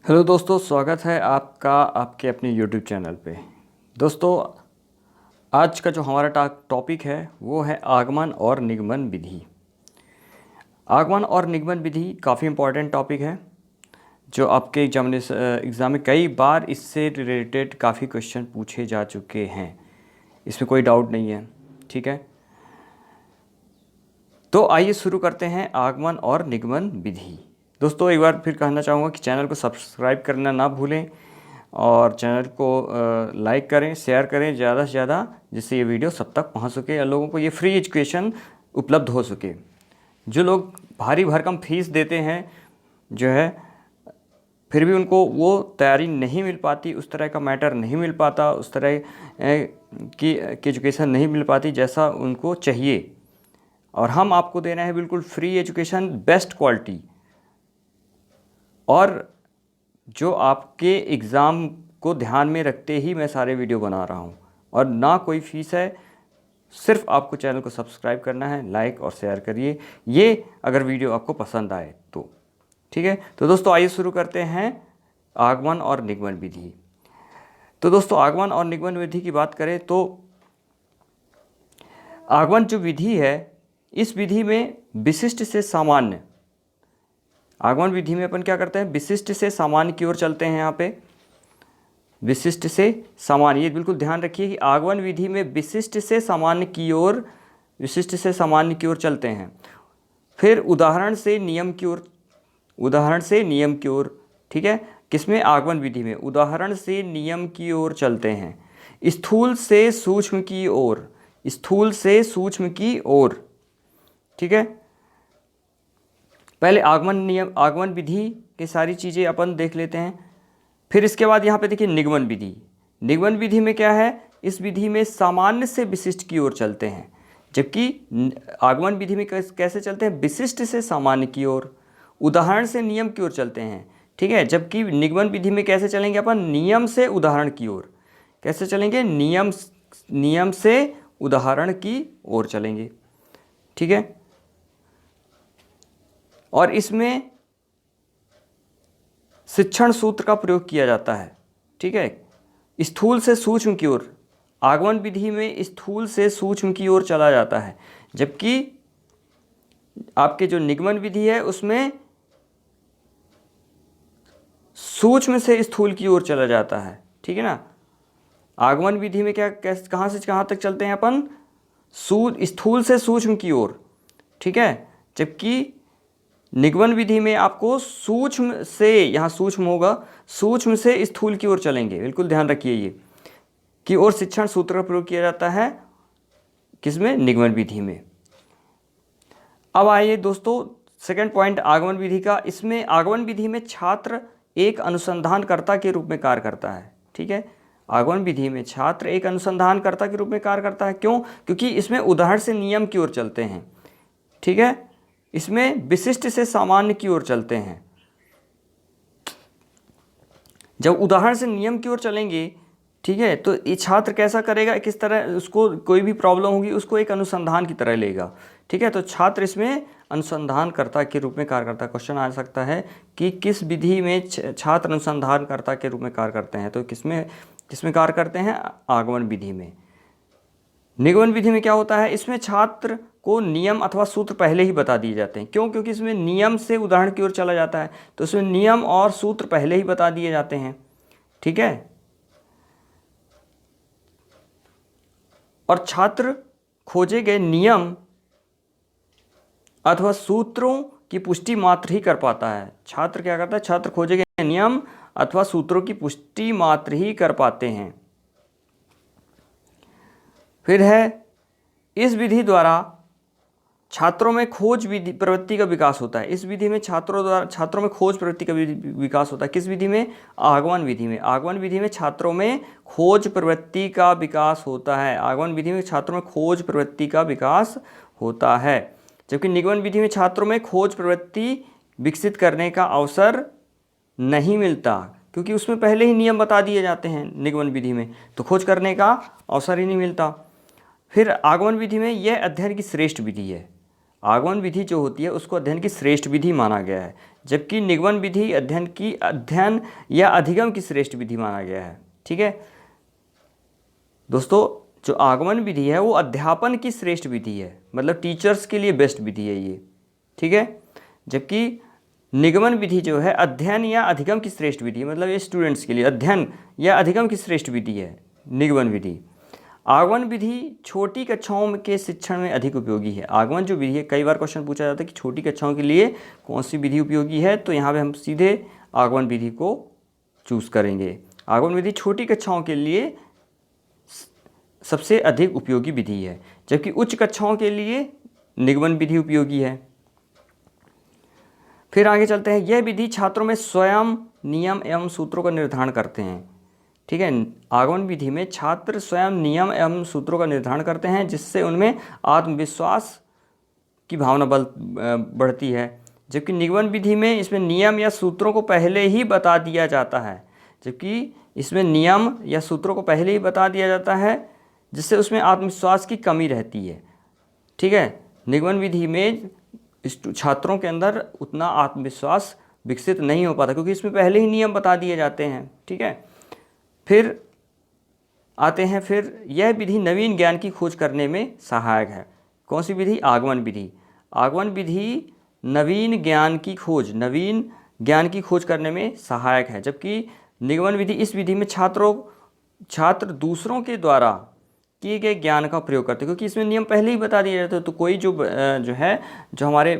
Hello दोस्तों, स्वागत है आपका आपके अपने यूट्यूब चैनल पे। दोस्तों, आज का जो हमारा टॉपिक है वो है आगमन और निगमन विधि। आगमन और निगमन विधि काफ़ी इम्पोर्टेंट टॉपिक है जो आपके एग्ज़ाम में कई बार इससे रिलेटेड काफ़ी क्वेश्चन पूछे जा चुके हैं। इसमें कोई डाउट नहीं है, ठीक है। तो आइए शुरू करते हैं आगमन और निगमन विधि। दोस्तों, एक बार फिर कहना चाहूँगा कि चैनल को सब्सक्राइब करना ना भूलें और चैनल को लाइक करें, शेयर करें ज़्यादा से ज़्यादा, जिससे ये वीडियो सब तक पहुंच सके और लोगों को ये फ्री एजुकेशन उपलब्ध हो सके। जो लोग भारी भरकम फीस देते हैं जो है, फिर भी उनको वो तैयारी नहीं मिल पाती, उस तरह का मैटर नहीं मिल पाता, उस तरह की एजुकेशन नहीं मिल पाती जैसा उनको चाहिए। और हम आपको दे रहे हैं बिल्कुल फ्री एजुकेशन, बेस्ट क्वालिटी, और जो आपके एग्ज़ाम को ध्यान में रखते ही मैं सारे वीडियो बना रहा हूँ। और ना कोई फ़ीस है, सिर्फ आपको चैनल को सब्सक्राइब करना है, लाइक और शेयर करिए ये अगर वीडियो आपको पसंद आए तो, ठीक है। तो दोस्तों, आइए शुरू करते हैं आगमन और निगमन विधि। तो दोस्तों, आगमन और निगमन विधि की बात करें तो आगमन जो विधि है, इस विधि में विशिष्ट से सामान्य, आगमन विधि में अपन क्या करते हैं, विशिष्ट से सामान्य की ओर चलते हैं। यहाँ पे विशिष्ट से सामान्य, ये बिल्कुल ध्यान रखिए कि आगमन विधि में विशिष्ट से सामान्य की ओर, विशिष्ट से सामान्य की ओर चलते हैं। फिर उदाहरण से नियम की ओर, उदाहरण से नियम की ओर, ठीक है। किसमें? आगमन विधि में उदाहरण से नियम की ओर चलते हैं। स्थूल से सूक्ष्म की ओर, स्थूल से सूक्ष्म की ओर, ठीक है। पहले आगमन विधि की सारी चीज़ें अपन देख लेते हैं। फिर इसके बाद यहाँ पे देखिए निगमन विधि। निगमन विधि में क्या है, इस विधि में सामान्य से विशिष्ट की ओर चलते हैं, जबकि आगमन विधि में कैसे चलते हैं, विशिष्ट से सामान्य की ओर, उदाहरण से नियम की ओर चलते हैं, ठीक है। जबकि निगमन विधि में कैसे चलेंगे अपन, नियम से उदाहरण की ओर। कैसे चलेंगे? नियम से उदाहरण की ओर चलेंगे, ठीक है। और इसमें शिक्षण सूत्र का प्रयोग किया जाता है, ठीक है। स्थूल से सूक्ष्म की ओर, आगमन विधि में स्थूल से सूक्ष्म की ओर चला जाता है, जबकि आपके जो निगमन विधि है उसमें सूक्ष्म से स्थूल की ओर चला जाता है, ठीक है ना। आगमन विधि में क्या, कैसे, कहाँ से कहाँ तक चलते हैं अपन, स्थूल से सूक्ष्म की ओर, ठीक है। जबकि निगमन विधि में आपको सूक्ष्म से, यहाँ सूक्ष्म होगा, सूक्ष्म से स्थूल की ओर चलेंगे, बिल्कुल ध्यान रखिए ये, की ओर शिक्षण सूत्र का प्रयोग किया जाता है। किसमें? निगमन विधि में। अब आइए दोस्तों सेकंड पॉइंट आगमन विधि का। इसमें आगमन विधि में छात्र एक अनुसंधानकर्ता के रूप में कार्य करता है, ठीक है। आगमन विधि में छात्र एक अनुसंधानकर्ता के रूप में कार्य करता है। क्यों? क्योंकि इसमें उदाहरण से नियम की ओर चलते हैं, ठीक है। इसमें विशिष्ट से सामान्य की ओर चलते हैं। जब उदाहरण से नियम की ओर चलेंगे, ठीक है, तो ये छात्र कैसा करेगा, किस तरह उसको कोई भी प्रॉब्लम होगी उसको एक अनुसंधान की तरह लेगा, ठीक है। तो छात्र इसमें अनुसंधानकर्ता के रूप में कार्य करता है। क्वेश्चन आ सकता है कि किस विधि में छात्र अनुसंधानकर्ता के रूप में कार्य करते हैं, तो किसमें किसमें कार्य करते हैं, आगमन विधि में। निगमन विधि में क्या होता है, इसमें छात्र को नियम अथवा सूत्र पहले ही बता दिए जाते हैं। क्यों? क्योंकि इसमें नियम से उदाहरण की ओर चला जाता है, तो इसमें नियम और सूत्र पहले ही बता दिए जाते हैं, ठीक है। और छात्र खोजे गए नियम अथवा सूत्रों की पुष्टि मात्र ही कर पाता है। छात्र क्या करता है, छात्र खोजे गए नियम अथवा सूत्रों की पुष्टि मात्र ही कर पाते हैं। फिर है, इस विधि द्वारा छात्रों में खोज प्रवृत्ति का विकास होता है। इस विधि में छात्रों में खोज प्रवृत्ति का विकास होता है। किस विधि में? आगमन विधि में। आगमन विधि में छात्रों में खोज प्रवृत्ति का विकास होता है। आगमन विधि में छात्रों में खोज प्रवृत्ति का विकास होता है, जबकि निगमन विधि में छात्रों में खोज प्रवृत्ति विकसित करने का अवसर नहीं मिलता, क्योंकि उसमें पहले ही नियम बता दिए जाते हैं निगमन विधि में, तो खोज करने का अवसर ही नहीं मिलता। फिर आगमन विधि में यह अध्ययन की श्रेष्ठ विधि है। आगमन विधि जो होती है उसको अध्ययन की श्रेष्ठ विधि माना गया है, जबकि निगमन विधि अध्ययन या अधिगम की श्रेष्ठ विधि माना गया है। ठीक है दोस्तों, जो आगमन विधि है वो अध्यापन की श्रेष्ठ विधि है, मतलब टीचर्स के लिए बेस्ट विधि है ये। ठीक है, जबकि निगमन विधि जो है अध्ययन या अधिगम की श्रेष्ठ विधि है, मतलब ये स्टूडेंट्स के लिए अध्ययन या अधिगम की श्रेष्ठ विधि है निगमन विधि। आगमन विधि छोटी कक्षाओं के शिक्षण में अधिक उपयोगी है। आगमन जो विधि है, कई बार क्वेश्चन पूछा जाता है कि छोटी कक्षाओं के लिए कौन सी विधि उपयोगी है, तो यहाँ पे हम सीधे आगमन विधि को चूज़ करेंगे। आगमन विधि छोटी कक्षाओं के लिए सबसे अधिक उपयोगी विधि है, जबकि उच्च कक्षाओं के लिए निगमन विधि उपयोगी है। फिर आगे चलते हैं, यह विधि छात्रों में स्वयं नियम एवं सूत्रों का निर्धारण करते हैं। ठीक है, आगमन विधि में छात्र स्वयं नियम एवं सूत्रों का निर्धारण करते हैं, जिससे उनमें आत्मविश्वास की भावना बढ़ती है। जबकि निगमन विधि में इसमें नियम या सूत्रों को पहले ही बता दिया जाता है, जिससे उसमें आत्मविश्वास की कमी रहती है। ठीक है, निगमन विधि में छात्रों के अंदर उतना आत्मविश्वास विकसित नहीं हो पाता, क्योंकि इसमें पहले ही नियम बता दिए जाते हैं। ठीक है, फिर आते हैं, फिर यह विधि नवीन ज्ञान की खोज करने में सहायक है। कौन सी विधि? आगमन विधि। आगमन विधि नवीन ज्ञान की खोज करने में सहायक है, जबकि निगमन विधि, इस विधि में छात्र दूसरों के द्वारा किए गए ज्ञान का प्रयोग करते हैं, क्योंकि इसमें नियम पहले ही बता दिए जाते हैं। तो कोई जो हमारे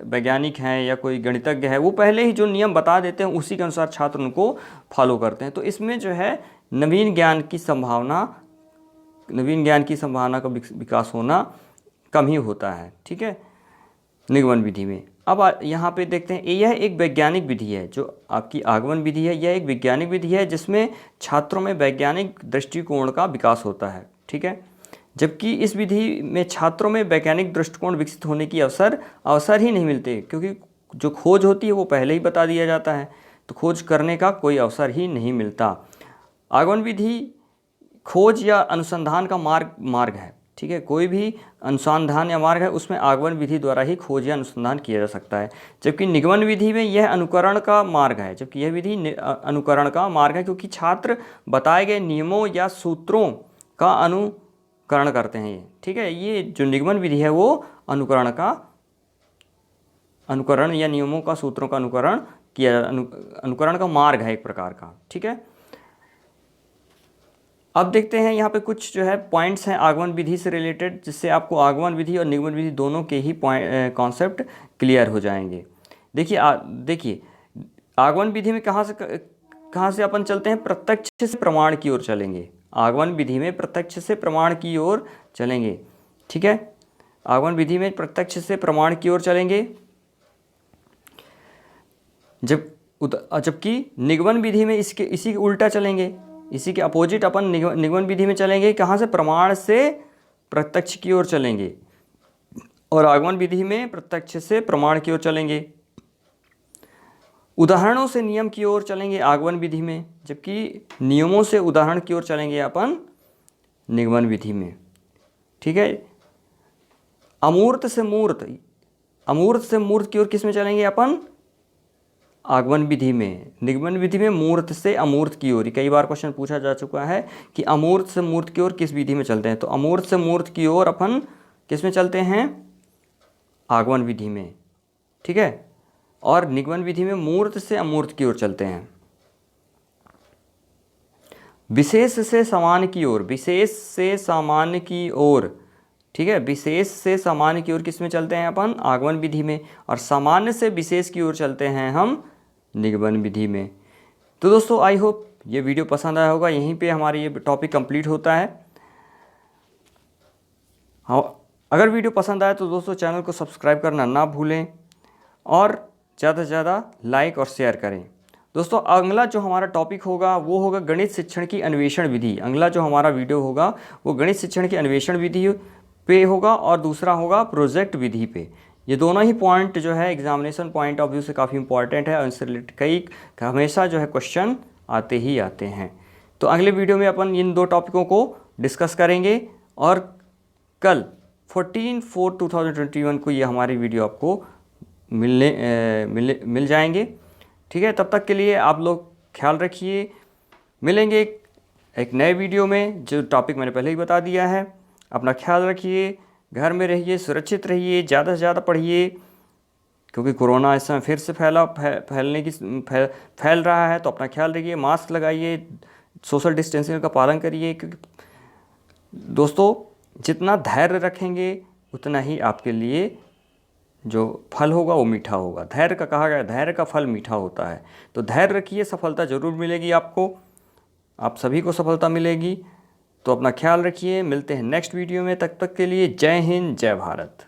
वैज्ञानिक हैं या कोई गणितज्ञ है, वो पहले ही जो नियम बता देते हैं उसी के अनुसार छात्र उनको फॉलो करते हैं। तो इसमें जो है नवीन ज्ञान की संभावना का विकास होना कम ही होता है। ठीक है, निगमन विधि में। अब यहाँ पे देखते हैं, यह एक वैज्ञानिक विधि है। जो आपकी आगमन विधि है, यह एक वैज्ञानिक विधि है जिसमें छात्रों में वैज्ञानिक दृष्टिकोण का विकास होता है। ठीक है, जबकि इस विधि में छात्रों में वैज्ञानिक दृष्टिकोण विकसित होने की अवसर ही नहीं मिलते, क्योंकि जो खोज होती है वो पहले ही बता दिया जाता है, तो खोज करने का कोई अवसर ही नहीं मिलता। आगमन विधि खोज या अनुसंधान का मार्ग है। ठीक है, कोई भी अनुसंधान या मार्ग है उसमें आगमन विधि द्वारा ही खोज या अनुसंधान किया जा सकता है, जबकि निगमन विधि में यह अनुकरण का मार्ग है। जबकि यह विधि अनुकरण का मार्ग है, क्योंकि छात्र बताए गए नियमों या सूत्रों का अनुकरण करते हैं। ठीक है, ये जो निगमन विधि है वो अनुकरण या नियमों का, सूत्रों का अनुकरण का मार्ग है एक प्रकार का। ठीक है, अब देखते हैं यहाँ पे कुछ जो है पॉइंट्स हैं आगमन विधि से रिलेटेड, जिससे आपको आगमन विधि और निगमन विधि दोनों के ही कॉन्सेप्ट क्लियर हो जाएंगे। देखिए आगमन विधि में कहाँ से अपन चलते हैं? प्रत्यक्ष से प्रमाण की ओर चलेंगे। आगमन विधि में प्रत्यक्ष से प्रमाण की ओर चलेंगे। ठीक है, आगमन विधि में प्रत्यक्ष से प्रमाण की ओर चलेंगे, जबकि निगमन विधि में इसी के उल्टा चलेंगे, इसी के अपोजिट अपन निगमन विधि में चलेंगे। कहाँ से? प्रमाण से प्रत्यक्ष की ओर चलेंगे, और आगमन विधि में प्रत्यक्ष से प्रमाण की ओर चलेंगे। उदाहरणों से नियम की ओर चलेंगे आगमन विधि में, जबकि नियमों से उदाहरण की ओर चलेंगे अपन निगमन विधि में। ठीक है, अमूर्त से मूर्त की ओर किस में चलेंगे अपन? आगमन विधि में। निगमन विधि में मूर्त से अमूर्त की ओर। कई बार क्वेश्चन पूछा जा चुका है कि अमूर्त से मूर्त की ओर किस विधि में चलते हैं, तो अमूर्त से मूर्त की ओर अपन किस में चलते हैं? आगमन विधि में। ठीक है, और निगमन विधि में मूर्त से अमूर्त की ओर चलते हैं। विशेष से सामान्य की ओर, ठीक है, विशेष से सामान्य की ओर किस में चलते हैं अपन? आगमन विधि में। और सामान्य से विशेष की ओर चलते हैं हम निगमन विधि में। तो दोस्तों आई होप ये वीडियो पसंद आया होगा। यहीं पे हमारा ये टॉपिक कंप्लीट होता है। हाँ, अगर वीडियो पसंद आए तो दोस्तों चैनल को सब्सक्राइब करना ना भूलें, और ज़्यादा से ज़्यादा लाइक और शेयर करें। दोस्तों अगला जो हमारा टॉपिक होगा वो होगा गणित शिक्षण की अन्वेषण विधि। अगला जो हमारा वीडियो होगा वो गणित शिक्षण की अन्वेषण विधि पे होगा, और दूसरा होगा प्रोजेक्ट विधि पे। ये दोनों ही पॉइंट जो है एग्जामिनेशन पॉइंट ऑफ व्यू से काफ़ी इंपॉर्टेंट है, और इनसे रिलेटेड कई हमेशा जो है क्वेश्चन आते हैं। तो अगले वीडियो में अपन इन दो टॉपिकों को डिस्कस करेंगे, और कल 14/4/2021 को ये हमारी वीडियो आपको मिल जाएंगे। ठीक है, तब तक के लिए आप लोग ख्याल रखिए। मिलेंगे एक नए वीडियो में, जो टॉपिक मैंने पहले ही बता दिया है। अपना ख्याल रखिए, घर में रहिए, सुरक्षित रहिए, ज़्यादा से ज़्यादा पढ़िए, क्योंकि कोरोना इस समय फिर से फैल रहा है। तो अपना ख्याल रखिए, मास्क लगाइए, सोशल डिस्टेंसिंग का पालन करिए। क्योंकि दोस्तों, जितना धैर्य रखेंगे उतना ही आपके लिए जो फल होगा वो मीठा होगा। धैर्य का कहा गया, धैर्य का फल मीठा होता है। तो धैर्य रखिए, सफलता ज़रूर मिलेगी आपको, आप सभी को सफलता मिलेगी। तो अपना ख्याल रखिए, मिलते हैं नेक्स्ट वीडियो में। तब तक के लिए जय हिंद, जय भारत।